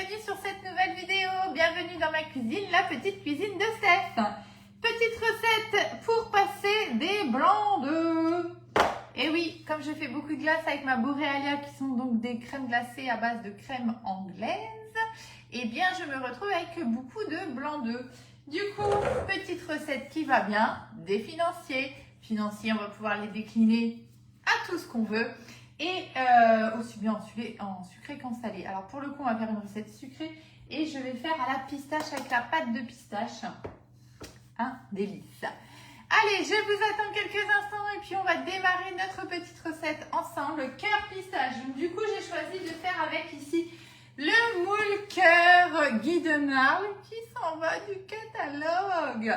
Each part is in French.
bienvenue sur cette nouvelle vidéo. Bienvenue dans ma cuisine, la petite cuisine de Steph. Petite recette pour passer des blancs d'œufs. Et oui, comme je fais beaucoup de glace avec ma Borealia, qui sont donc des crèmes glacées à base de crème anglaise, eh bien je me retrouve avec beaucoup de blancs d'œufs. Du coup, petite recette qui va bien, des financiers. Financiers, on va pouvoir les décliner à tout ce qu'on veut. Et aussi bien en sucré qu'en salé. Alors pour le coup, on va faire une recette sucrée et je vais faire à la pistache avec la pâte de pistache. Un délice. Allez, je vous attends quelques instants et puis on va démarrer notre petite recette ensemble. Cœur pistache. Donc, du coup, j'ai choisi de faire avec ici le moule cœur Guy de Marle qui s'en va du catalogue.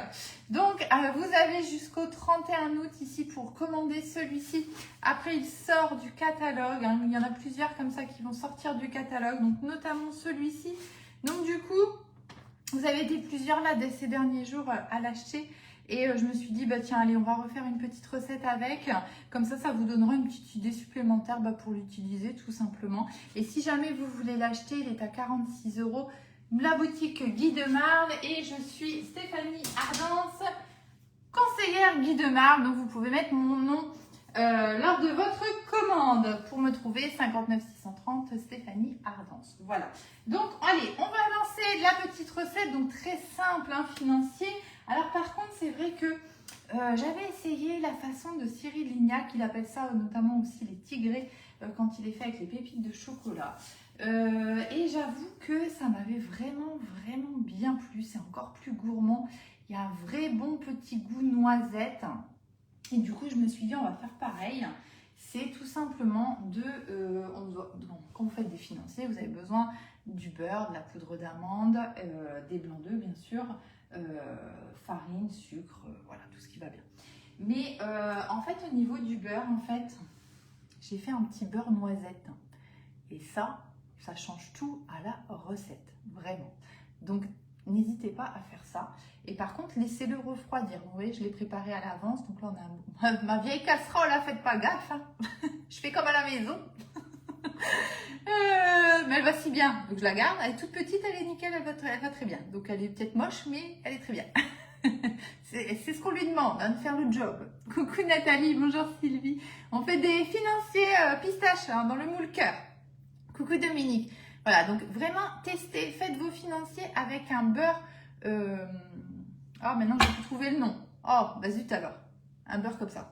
Donc, vous avez jusqu'au 31 août ici pour commander celui-ci. Après, il sort du catalogue. Hein. Il y en a plusieurs comme ça qui vont sortir du catalogue, donc notamment celui-ci. Donc, du coup, vous avez été plusieurs là dès ces derniers jours à l'acheter. Et je me suis dit, bah tiens, allez, on va refaire une petite recette avec. Comme ça vous donnera une petite idée supplémentaire pour l'utiliser tout simplement. Et si jamais vous voulez l'acheter, il est à 46 €. La boutique Guy de Marle. Et je suis Stéphanie Ardence, conseillère Guy de Marle. Donc vous pouvez mettre mon nom lors de votre commande pour me trouver 59 630 Stéphanie Ardence. Voilà. Donc allez, on va lancer la petite recette. Donc très simple, hein, financier. Alors par contre, c'est vrai que j'avais essayé la façon de Cyril Lignac, il appelle ça notamment aussi les tigrés quand il est fait avec les pépites de chocolat. Et j'avoue que ça m'avait vraiment bien plu. C'est encore plus gourmand. Il y a un vrai bon petit goût noisette. Et du coup, je me suis dit, on va faire pareil. C'est tout simplement quand vous faites des financiers, vous avez besoin du beurre, de la poudre d'amande, des blancs d'œufs bien sûr, farine, sucre, voilà, tout ce qui va bien. Mais en fait, au niveau du beurre, en fait, j'ai fait un petit beurre noisette. Et ça change tout à la recette, vraiment. Donc, n'hésitez pas à faire ça. Et par contre, laissez-le refroidir. Vous voyez, je l'ai préparé à l'avance. Donc là, on a ma vieille casserole, là, faites pas gaffe. Hein. Je fais comme à la maison. Mais elle va si bien. Donc je la garde. Elle est toute petite, elle est nickel, elle va très bien. Donc elle est peut-être moche, mais elle est très bien. C'est ce qu'on lui demande, hein, de faire le job. Coucou Nathalie, bonjour Sylvie. On fait des financiers pistaches hein, dans le moule cœur. Coucou Dominique. Voilà, donc vraiment testez, faites vos financiers avec un beurre. Oh, maintenant j'ai pu trouver le nom. Oh, bah zut alors. Un beurre comme ça.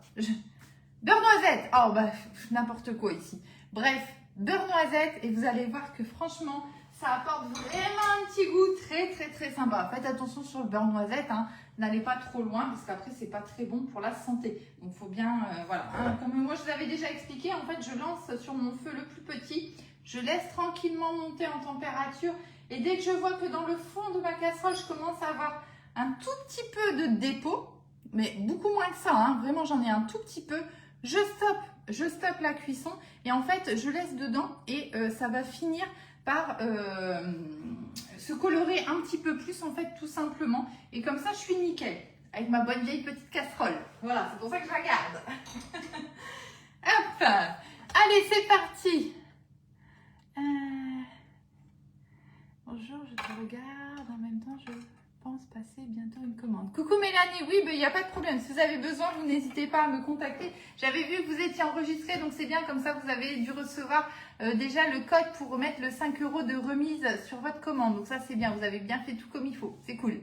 Beurre noisette. Oh, bah n'importe quoi ici. Bref, beurre noisette et vous allez voir que franchement, ça apporte vraiment un petit goût très sympa. Faites attention sur le beurre noisette. Hein. N'allez pas trop loin parce qu'après, c'est pas très bon pour la santé. Donc, il faut bien, voilà. Hein, comme moi, je vous avais déjà expliqué, en fait, je lance sur mon feu le plus petit. Je laisse tranquillement monter en température. Et dès que je vois que dans le fond de ma casserole, je commence à avoir un tout petit peu de dépôt, mais beaucoup moins que ça, hein, vraiment j'en ai un tout petit peu, je stoppe la cuisson et en fait je laisse dedans et ça va finir par se colorer un petit peu plus en fait tout simplement et comme ça je suis nickel avec ma bonne vieille petite casserole. Voilà, c'est pour ça que je la garde. Hop, allez c'est parti. Bonjour, je te regarde, en même temps je pense passer bientôt une commande. Coucou Mélanie, oui, il n'y a pas de problème. Si vous avez besoin, vous n'hésitez pas à me contacter. J'avais vu que vous étiez enregistré, donc c'est bien, comme ça vous avez dû recevoir déjà le code pour remettre le 5 € de remise sur votre commande. Donc ça c'est bien, vous avez bien fait tout comme il faut, c'est cool.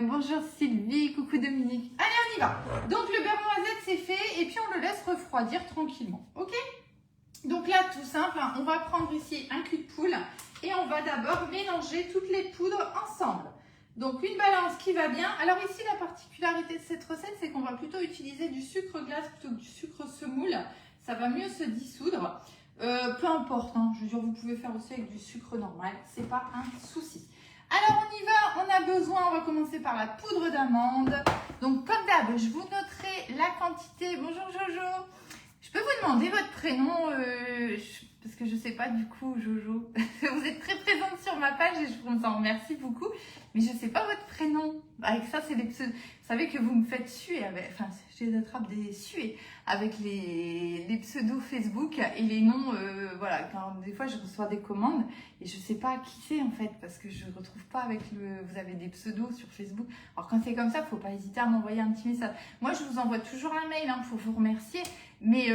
Bonjour Sylvie, coucou Dominique. Allez, on y va. Donc le beurre noisette c'est fait et puis on le laisse refroidir tranquillement, ok? Donc là, tout simple, hein, on va prendre ici un cul de poule et on va d'abord mélanger toutes les poudres ensemble. Donc une balance qui va bien. Alors ici, la particularité de cette recette, c'est qu'on va plutôt utiliser du sucre glace plutôt que du sucre semoule. Ça va mieux se dissoudre. Peu importe, hein, je veux dire, vous pouvez faire aussi avec du sucre normal, c'est pas un souci. Alors on y va, on a besoin, on va commencer par la poudre d'amande. Donc comme d'hab, je vous noterai la quantité. Bonjour Jojo. Je peux vous demander votre prénom parce que je sais pas du coup, Jojo. Vous êtes très présente sur ma page et je vous en remercie beaucoup. Mais je sais pas votre prénom. Avec ça, c'est des pseudos. Vous savez que vous me faites suer avec... Enfin, j'ai attrape des suées avec les pseudos Facebook et les noms. Voilà, quand des fois, je reçois des commandes et je sais pas qui c'est en fait parce que je retrouve pas avec le... Vous avez des pseudos sur Facebook. Alors quand c'est comme ça, faut pas hésiter à m'envoyer un petit message. Moi, je vous envoie toujours un mail hein, pour vous remercier. Mais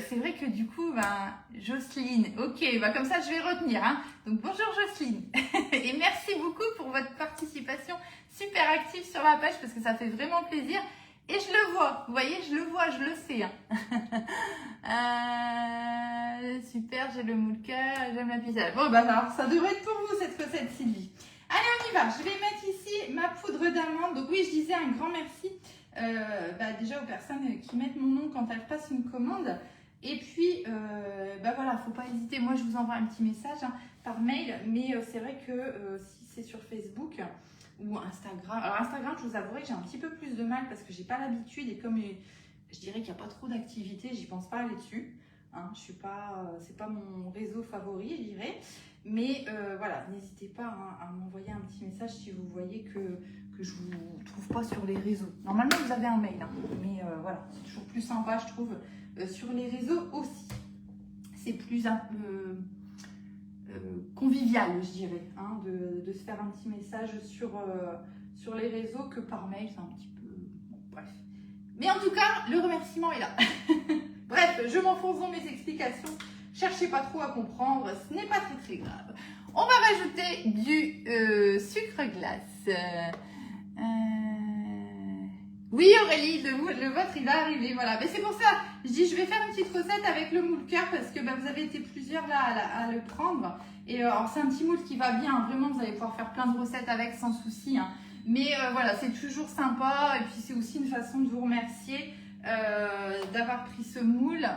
c'est vrai que du coup, ben, Jocelyne, ok, ben comme ça je vais retenir. Hein. Donc bonjour Jocelyne et merci beaucoup pour votre participation super active sur la page parce que ça fait vraiment plaisir. Et je le vois, vous voyez, je le vois, je le sais. Hein. Super, j'ai le moule cœur, j'aime la pizza. Bon, ben alors, ça devrait être pour vous cette recette Sylvie. Allez, on y va, je vais mettre ici ma poudre d'amande. Donc oui, je disais un grand merci. Déjà aux personnes qui mettent mon nom quand elles passent une commande et puis voilà, faut pas hésiter, moi je vous envoie un petit message hein, par mail, mais c'est vrai que si c'est sur Facebook ou Instagram, alors Instagram je vous avouerai que j'ai un petit peu plus de mal parce que j'ai pas l'habitude et comme je dirais qu'il n'y a pas trop d'activité, j'y pense pas aller dessus hein, je suis pas, c'est pas mon réseau favori je dirais, mais voilà, n'hésitez pas hein, à m'envoyer un petit message si vous voyez que je vous trouve pas sur les réseaux. Normalement, vous avez un mail, hein, mais voilà, c'est toujours plus sympa, je trouve, sur les réseaux aussi. C'est plus un peu convivial, je dirais, hein, de se faire un petit message sur les réseaux que par mail, c'est un petit peu... Bon, bref. Mais en tout cas, le remerciement est là. Bref, je m'enfonce dans mes explications. Cherchez pas trop à comprendre, ce n'est pas très très grave. On va rajouter du sucre glace. Oui Aurélie, le vôtre il va arriver, voilà. Mais c'est pour ça, je dis je vais faire une petite recette avec le moule cœur parce que vous avez été plusieurs là à le prendre. Et alors c'est un petit moule qui va bien, vraiment vous allez pouvoir faire plein de recettes avec sans souci. Hein. Mais voilà, c'est toujours sympa et puis c'est aussi une façon de vous remercier d'avoir pris ce moule.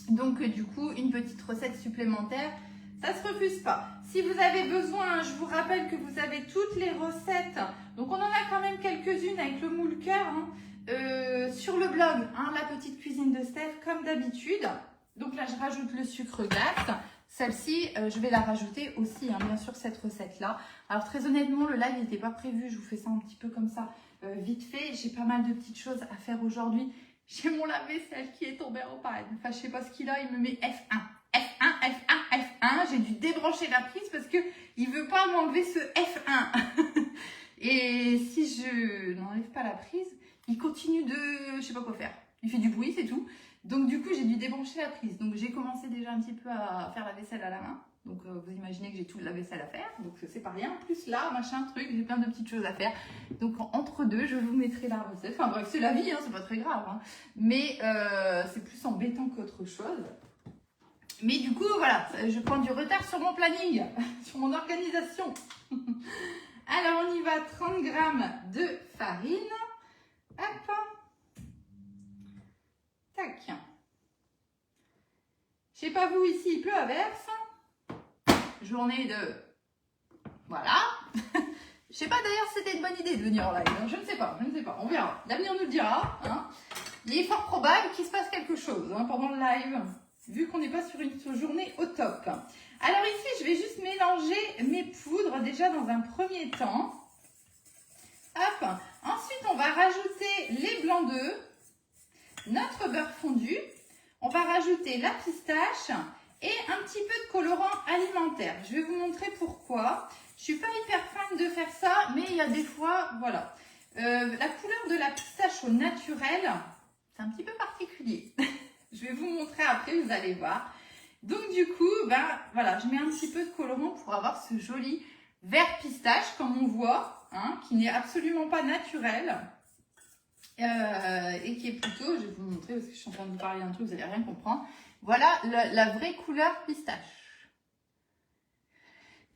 Donc du coup, une petite recette supplémentaire. Ça ne se refuse pas. Si vous avez besoin, je vous rappelle que vous avez toutes les recettes. Donc, on en a quand même quelques-unes avec le moule cœur hein, sur le blog, hein, la petite cuisine de Steph, comme d'habitude. Donc là, je rajoute le sucre glace. Celle-ci, je vais la rajouter aussi, hein, bien sûr, cette recette-là. Alors, très honnêtement, le live n'était pas prévu. Je vous fais ça un petit peu comme ça, vite fait. J'ai pas mal de petites choses à faire aujourd'hui. J'ai mon lave-vaisselle qui est tombé en panne. Enfin, je sais pas ce qu'il a, il me met F1. F1, F1, F1, j'ai dû débrancher la prise parce que il veut pas m'enlever ce F1. Et si je n'enlève pas la prise, il continue de, je sais pas quoi faire. Il fait du bruit, c'est tout. Donc du coup, j'ai dû débrancher la prise. Donc j'ai commencé déjà un petit peu à faire la vaisselle à la main. Donc vous imaginez que j'ai toute la vaisselle à faire. Donc c'est pas rien. En plus là, machin, truc, j'ai plein de petites choses à faire. Donc entre deux, je vous mettrai la recette. Enfin bref, c'est la vie, hein, c'est pas très grave. Hein. Mais c'est plus embêtant qu'autre chose. Mais du coup, voilà, je prends du retard sur mon planning, sur mon organisation. Alors, on y va, 30 g de farine. Hop. Tac. Je sais pas vous, ici, il pleut à verse. Journée de... Voilà. Je sais pas d'ailleurs si c'était une bonne idée de venir en live. Je ne sais pas, on verra. L'avenir nous le dira. Hein. Il est fort probable qu'il se passe quelque chose hein, pendant le live. Vu qu'on n'est pas sur une journée au top. Alors ici, je vais juste mélanger mes poudres déjà dans un premier temps. Hop. Ensuite, on va rajouter les blancs d'œufs, notre beurre fondu. On va rajouter la pistache et un petit peu de colorant alimentaire. Je vais vous montrer pourquoi. Je suis pas hyper fan de faire ça, mais il y a des fois, voilà. La couleur de la pistache au naturel, c'est un petit peu particulier. Je vais vous montrer après, vous allez voir. Donc du coup, voilà, je mets un petit peu de colorant pour avoir ce joli vert pistache, comme on voit, hein, qui n'est absolument pas naturel. Et qui est plutôt, je vais vous montrer parce que je suis en train de vous parler d'un truc, vous n'allez rien comprendre. Voilà la vraie couleur pistache.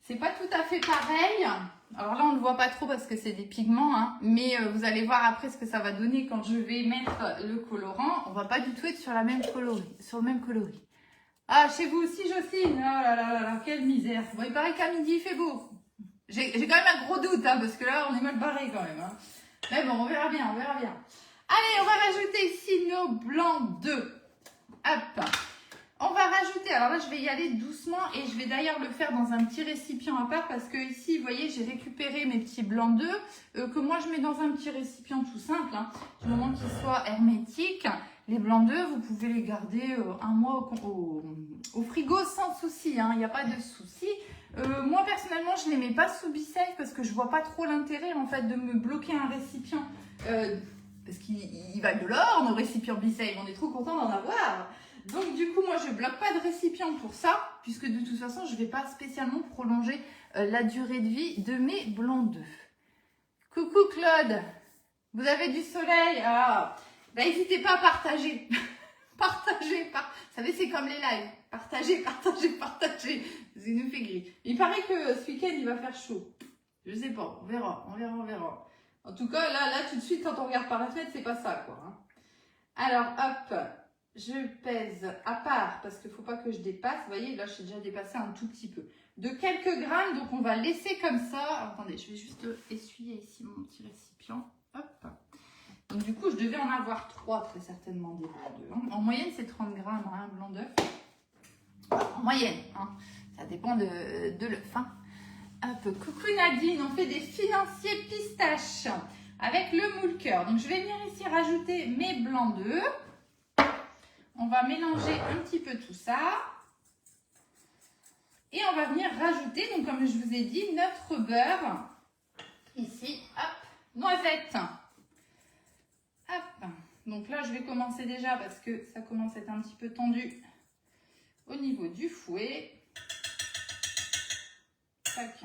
C'est pas tout à fait pareil. Alors là, on ne le voit pas trop parce que c'est des pigments, hein, mais vous allez voir après ce que ça va donner quand je vais mettre le colorant. On va pas du tout être sur la même sur le même coloris. Ah, chez vous aussi, Jocelyne. Oh là là là là, quelle misère. Bon, il paraît qu'à midi, il fait beau. J'ai quand même un gros doute, hein, parce que là, on est mal barré quand même. Hein. Mais bon, on verra bien, on verra bien. Allez, on va rajouter ici nos blancs d'œufs. Hop. On va rajouter, alors là je vais y aller doucement et je vais d'ailleurs le faire dans un petit récipient à part parce que ici, vous voyez, j'ai récupéré mes petits blancs d'œufs que moi je mets dans un petit récipient tout simple, hein, du moment qu'ils soient hermétiques. Les blancs d'œufs, vous pouvez les garder un mois au frigo sans souci, hein, il n'y a pas de souci. Moi personnellement, je ne les mets pas sous Be-Safe parce que je vois pas trop l'intérêt en fait de me bloquer un récipient parce qu'il va de l'or nos récipients Be-Safe, on est trop content d'en avoir. Donc du coup, moi, je ne bloque pas de récipient pour ça, puisque de toute façon, je ne vais pas spécialement prolonger la durée de vie de mes blancs d'œufs. Coucou Claude, vous avez du soleil? Ah, bah, n'hésitez pas à partager. Partagez. Vous savez, c'est comme les lives. Partagez. Ça nous fait gris. Il paraît que ce week-end, il va faire chaud. Je sais pas, on verra. En tout cas, là, tout de suite, quand on regarde par la fenêtre, c'est pas ça, quoi. Hein. Alors, hop. Je pèse à part parce qu'il ne faut pas que je dépasse. Vous voyez, là, je suis déjà dépassé un tout petit peu. De quelques grammes, donc on va laisser comme ça. Alors, attendez, je vais juste essuyer ici mon petit récipient. Hop. Donc, du coup, je devais en avoir 3 très certainement des blancs d'œufs. Hein. En moyenne, c'est 30 grammes, hein, un blanc d'œuf. En moyenne, hein. Ça dépend de l'œuf. Hein. Hop, coucou Nadine, on fait des financiers pistaches avec le moule cœur. Donc, je vais venir ici rajouter mes blancs d'œufs. On va mélanger un petit peu tout ça. Et on va venir rajouter, donc comme je vous ai dit, notre beurre. Ici, hop, noisette. Hop. Donc là, je vais commencer déjà parce que ça commence à être un petit peu tendu au niveau du fouet. Tac.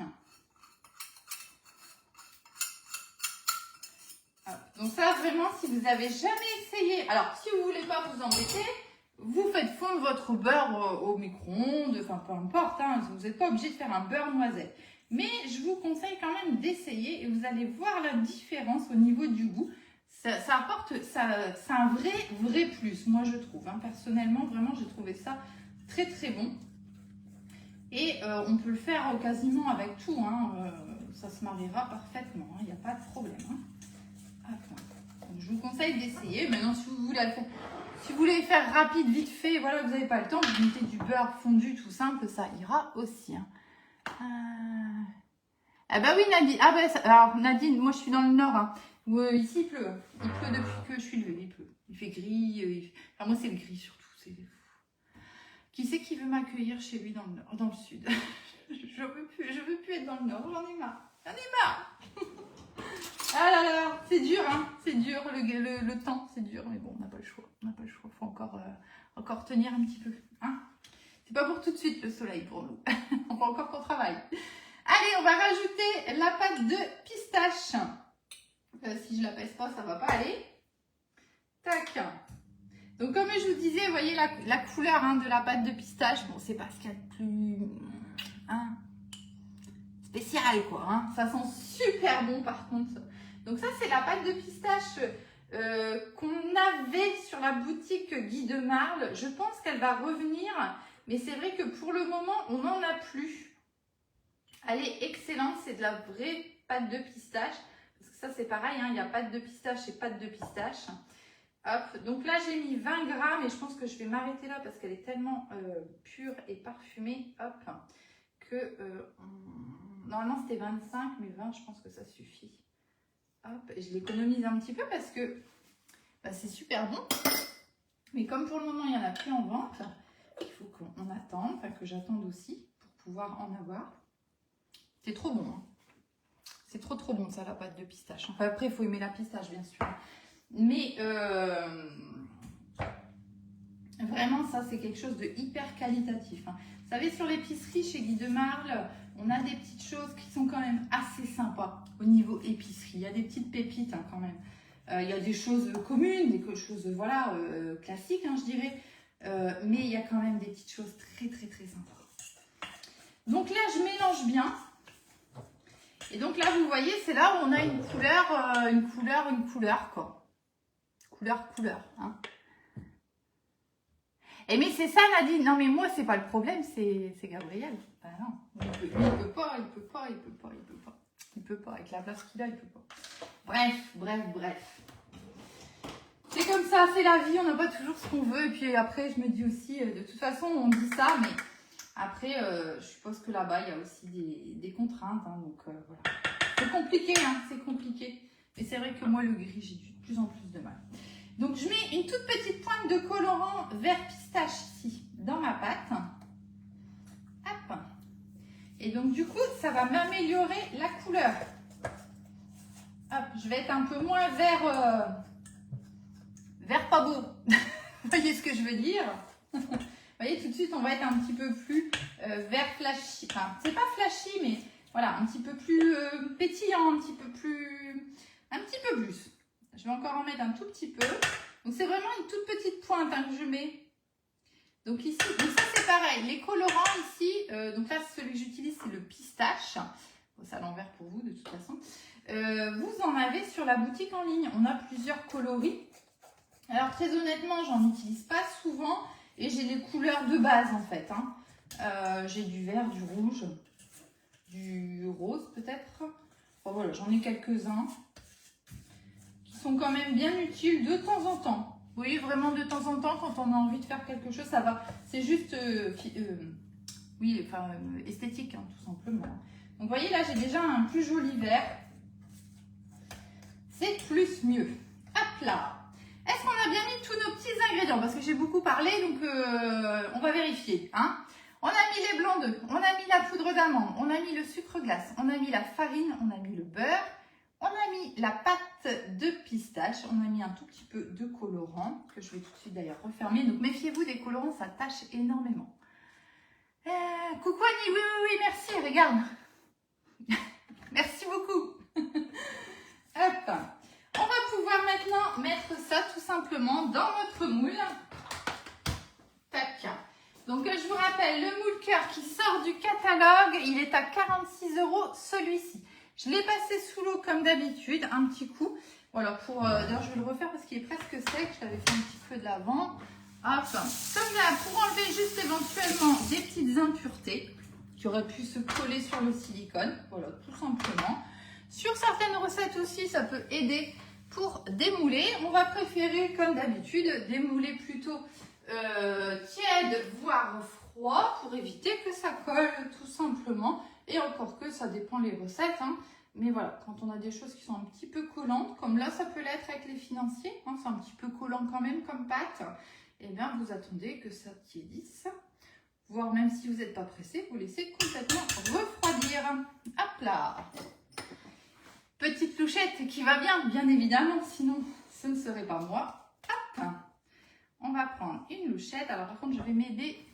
Hop. Donc ça, vraiment, si vous n'avez jamais essayé, alors si vous ne voulez pas vous embêter, vous faites fondre votre beurre au micro-ondes, enfin peu importe, hein, vous n'êtes pas obligé de faire un beurre noisette. Mais je vous conseille quand même d'essayer et vous allez voir la différence au niveau du goût. Ça apporte, c'est un vrai plus, moi je trouve. Hein. Personnellement, vraiment, j'ai trouvé ça très très bon. Et on peut le faire quasiment avec tout, hein, ça se mariera parfaitement, il n'y a pas de problème. Hein. Donc, je vous conseille d'essayer. Maintenant, si vous voulez le faire... Si vous voulez faire rapide, vite fait, voilà, vous n'avez pas le temps, vous mettez du beurre fondu tout simple, ça ira aussi. Hein. Ah bah oui Nadine, alors Nadine, moi je suis dans le nord, hein, où ici il pleut depuis que je suis levée, il pleut. Il fait gris, enfin moi c'est le gris surtout. Qui c'est qui veut m'accueillir chez lui dans le nord, dans le sud? je veux plus être dans le nord, j'en ai marre. Ah là là, c'est dur, hein, c'est dur, le temps, c'est dur, mais bon, on n'a pas le choix, il faut encore tenir un petit peu, hein. C'est pas pour tout de suite le soleil pour nous, on va encore qu'on travaille. Allez, on va rajouter la pâte de pistache. Si je la pèse pas, ça va pas aller. Tac. Donc comme je vous disais, vous voyez la couleur hein, de la pâte de pistache, bon, c'est pas ce qu'il y a de plus... Hein, spécial quoi, hein. Ça sent super bon par contre. Donc ça c'est la pâte de pistache qu'on avait sur la boutique Guy de Marle. Je pense qu'elle va revenir, mais c'est vrai que pour le moment on n'en a plus. Elle est excellente, c'est de la vraie pâte de pistache. Parce que ça c'est pareil, hein, il y a pâte de pistache et pâte de pistache. Hop, donc là j'ai mis 20 grammes et je pense que je vais m'arrêter là parce qu'elle est tellement pure et parfumée. Hop, que normalement c'était 25, mais 20 je pense que ça suffit. Hop, et je l'économise un petit peu parce que bah, c'est super bon. Mais comme pour le moment il n'y en a plus en vente, il faut qu'on attende, enfin que j'attende aussi pour pouvoir en avoir. C'est trop bon, hein. C'est trop bon ça la pâte de pistache. Enfin après il faut aimer la pistache bien sûr. Mais vraiment ça c'est quelque chose de hyper qualitatif. Hein. Vous savez sur l'épicerie chez Guy de Marle, on a des petites choses qui sont quand même assez sympas au niveau épicerie. Il y a des petites pépites hein, quand même. Il y a des choses communes, des choses voilà classiques hein, je dirais. Mais il y a quand même des petites choses très sympas. Donc là je mélange bien. Et donc là vous voyez c'est là où on a une couleur quoi. Couleur, hein. Et mais c'est ça Nadine, non mais moi c'est pas le problème, c'est Gabriel. Ah non, il peut pas. Il peut pas, avec la place qu'il a, il peut pas. Bref. C'est c'est comme ça, c'est la vie, on n'a pas toujours ce qu'on veut. Et puis après, je me dis aussi, de toute façon, on dit ça, mais après, je suppose que là-bas, il y a aussi des contraintes. Hein, donc voilà. C'est compliqué, hein, c'est compliqué. Mais c'est vrai que moi, le gris, j'ai de plus en plus de mal. Donc, je mets une toute petite pointe de colorant vert pistache ici, dans ma pâte. Hop. Et donc, du coup, ça va m'améliorer la couleur. Hop, je vais être un peu moins vert, vert pas beau. Vous voyez ce que je veux dire? Vous voyez, tout de suite, on va être un petit peu plus vert flashy. Enfin, c'est pas flashy, mais voilà, un petit peu plus pétillant, un petit peu plus. Je vais encore en mettre un tout petit peu. Donc, c'est vraiment une toute petite pointe hein, que je mets. Donc, ici, donc ça, c'est pareil. Les colorants ici, donc là, celui que j'utilise, c'est le pistache. Bon, c'est à l'envers pour vous, de toute façon. Vous en avez sur la boutique en ligne. On a plusieurs coloris. Alors, très honnêtement, j'en utilise pas souvent. Et j'ai les couleurs de base, en fait. Hein. J'ai du vert, du rouge, du rose, peut-être. Bon, voilà, j'en ai quelques-uns qui sont quand même bien utiles de temps en temps. Oui, vraiment de temps en temps, quand on a envie de faire quelque chose, ça va. C'est juste, oui, enfin, esthétique, hein, tout simplement. Donc, vous voyez, là, j'ai déjà un plus joli vert. C'est plus mieux. Hop là. Est-ce qu'on a bien mis tous nos petits ingrédients? Parce que j'ai beaucoup parlé, donc on va vérifier. Hein. On a mis les blancs d'œufs, on a mis la poudre d'amande, on a mis le sucre glace, on a mis la farine, on a mis le beurre, on a mis la pâte de pistache, on a mis un tout petit peu de colorant, que je vais tout de suite d'ailleurs refermer. Donc méfiez-vous des colorants, ça tâche énormément. Coucou Annie, oui, oui, oui, merci, regarde. Merci beaucoup. Hop. On va pouvoir maintenant mettre ça tout simplement dans notre moule. Tac. Donc je vous rappelle, le moule cœur qui sort du catalogue, il est à 46 € celui-ci. Je l'ai passé sous l'eau comme d'habitude, un petit coup. Voilà, d'ailleurs je vais le refaire parce qu'il est presque sec. Je l'avais fait un petit peu de l'avant. Hop, comme là, pour enlever juste éventuellement des petites impuretés qui auraient pu se coller sur le silicone. Voilà, tout simplement. Sur certaines recettes aussi, ça peut aider pour démouler. On va préférer, comme d'habitude, démouler plutôt tiède, voire froid, pour éviter que ça colle, tout simplement. Et encore que ça dépend les recettes. Hein. Mais voilà, quand on a des choses qui sont un petit peu collantes, comme là, ça peut l'être avec les financiers. Hein, c'est un petit peu collant quand même comme pâte. Et bien, vous attendez que ça tiédisse. Voire même si vous n'êtes pas pressé, vous laissez complètement refroidir. Hop là! Petite louchette qui va bien, bien évidemment, sinon ce ne serait pas moi. Hop. On va prendre une louchette. Alors par contre, je vais m'aider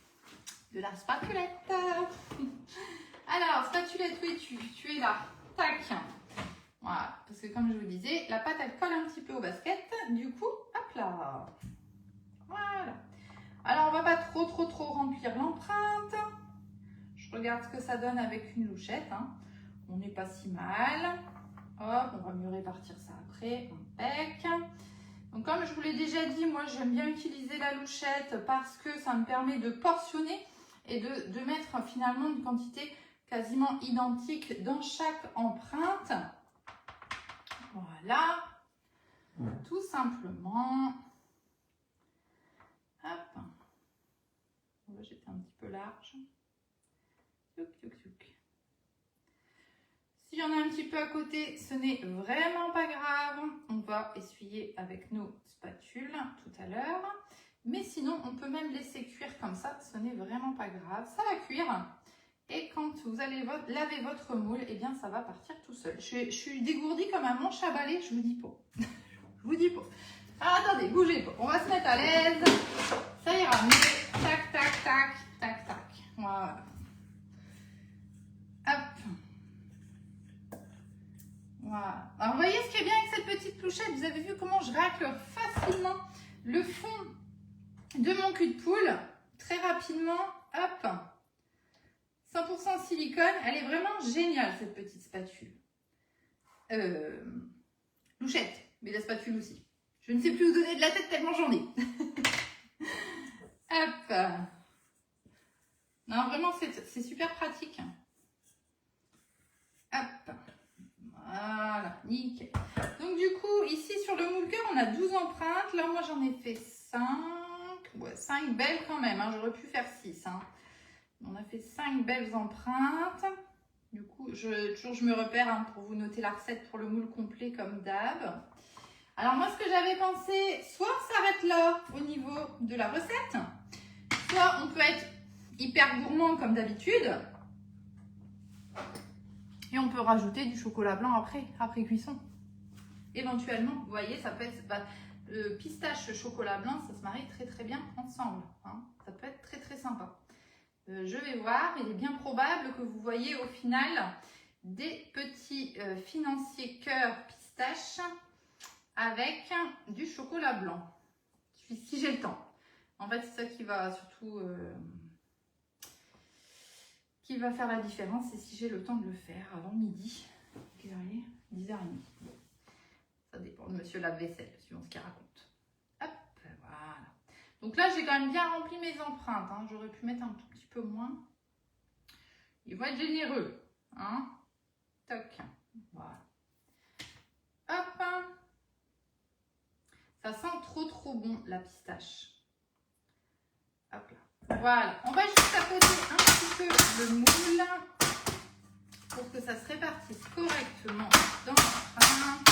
de la spatulette. Alors, spatulette, où es-tu? Tu es là. Tac. Voilà, parce que comme je vous disais, la pâte, elle colle un petit peu au basket. Du coup, hop là. Voilà. Alors, on va pas trop remplir l'empreinte. Je regarde ce que ça donne avec une louchette. Hein. On n'est pas si mal. Hop, on va mieux répartir ça après, impec. Donc comme je vous l'ai déjà dit, moi j'aime bien utiliser la louchette parce que ça me permet de portionner et de mettre finalement une quantité quasiment identique dans chaque empreinte. Voilà, tout simplement. Hop, on va jeter un petit peu large. Tchouk, tchouk, tchouk. S'il y en a un petit peu à côté, ce n'est vraiment pas grave. On va essuyer avec nos spatules tout à l'heure. Mais sinon, on peut même laisser cuire comme ça. Ce n'est vraiment pas grave. Ça va cuire. Et quand vous allez laver votre moule, eh bien, ça va partir tout seul. Je suis dégourdie comme un manche à balai, je vous dis pas. Je vous dis pas. Ah, attendez, bougez pas. On va se mettre à l'aise. Ça ira mieux. Tac, tac, tac, tac, tac. Voilà. Hop. Voilà. Alors, vous voyez ce qui est bien avec cette petite louchette, vous avez vu comment je racle facilement le fond de mon cul de poule. Très rapidement, hop. 100% silicone. Elle est vraiment géniale, cette petite spatule. Louchette, mais la spatule aussi. Je ne sais plus où donner de la tête tellement j'en ai. Hop. Non, vraiment, c'est super pratique. Hop. Voilà, nickel. Donc du coup, ici sur le moule cœur, on a 12 empreintes. Là, moi, j'en ai fait 5. Ouais, 5 belles quand même, hein. J'aurais pu faire 6. Hein. On a fait 5 belles empreintes. Du coup, je me repère hein, pour vous noter la recette pour le moule complet comme d'hab. Alors moi, ce que j'avais pensé, soit on s'arrête là au niveau de la recette, soit on peut être hyper gourmand comme d'habitude. Et on peut rajouter du chocolat blanc après cuisson. Éventuellement, vous voyez, ça peut être pistache chocolat blanc, ça se marie très très bien ensemble. Hein. Ça peut être très très sympa. Je vais voir, il est bien probable que vous voyez au final des petits financiers cœur pistache avec du chocolat blanc, si j'ai le temps. En fait, c'est ça qui va surtout qui va faire la différence, c'est si j'ai le temps de le faire avant midi. Quelle heure il est ? 10h30. Ça dépend de monsieur lave-vaisselle, suivant ce qu'il raconte. Hop, voilà. Donc là, j'ai quand même bien rempli mes empreintes. Hein. J'aurais pu mettre un tout petit peu moins. Ils vont être généreux. Hein. Toc. Voilà. Hop. Ça sent trop bon, la pistache. Hop là. Voilà. On va juste tapoter un petit peu le moule pour que ça se répartisse correctement dans l'empreinte.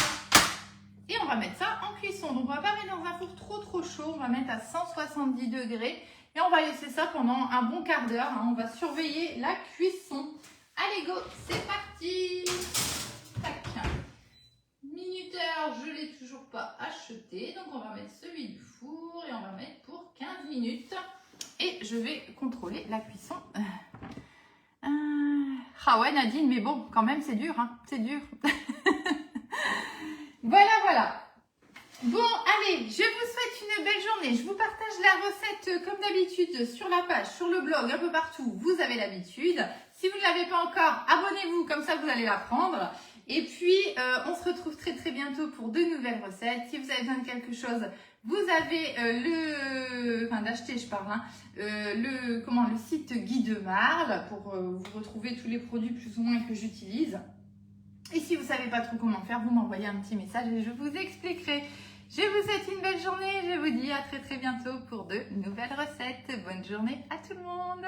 Et on va mettre ça en cuisson. Donc, on va pas mettre dans un four trop chaud. On va mettre à 170 degrés. Et on va laisser ça pendant un bon quart d'heure. Hein. On va surveiller la cuisson. Allez, go, c'est parti. Tac. Minuteur, je ne l'ai toujours pas acheté. Donc, on va mettre celui du four et on va mettre pour 15 minutes. Et je vais contrôler la cuisson. Ah ouais, Nadine, mais bon, quand même, c'est dur. Hein. C'est dur. Voilà. Bon, allez, je vous souhaite une belle journée. Je vous partage la recette comme d'habitude sur la page, sur le blog, un peu partout. Vous avez l'habitude. Si vous ne l'avez pas encore, abonnez-vous, comme ça vous allez l'apprendre. Et puis, on se retrouve très bientôt pour de nouvelles recettes. Si vous avez besoin de quelque chose, vous avez d'acheter, je parle, hein, le site Guy de Marle pour vous retrouver tous les produits plus ou moins que j'utilise. Et si vous ne savez pas trop comment faire, vous m'envoyez un petit message et je vous expliquerai. Je vous souhaite une belle journée. Je vous dis à très bientôt pour de nouvelles recettes. Bonne journée à tout le monde.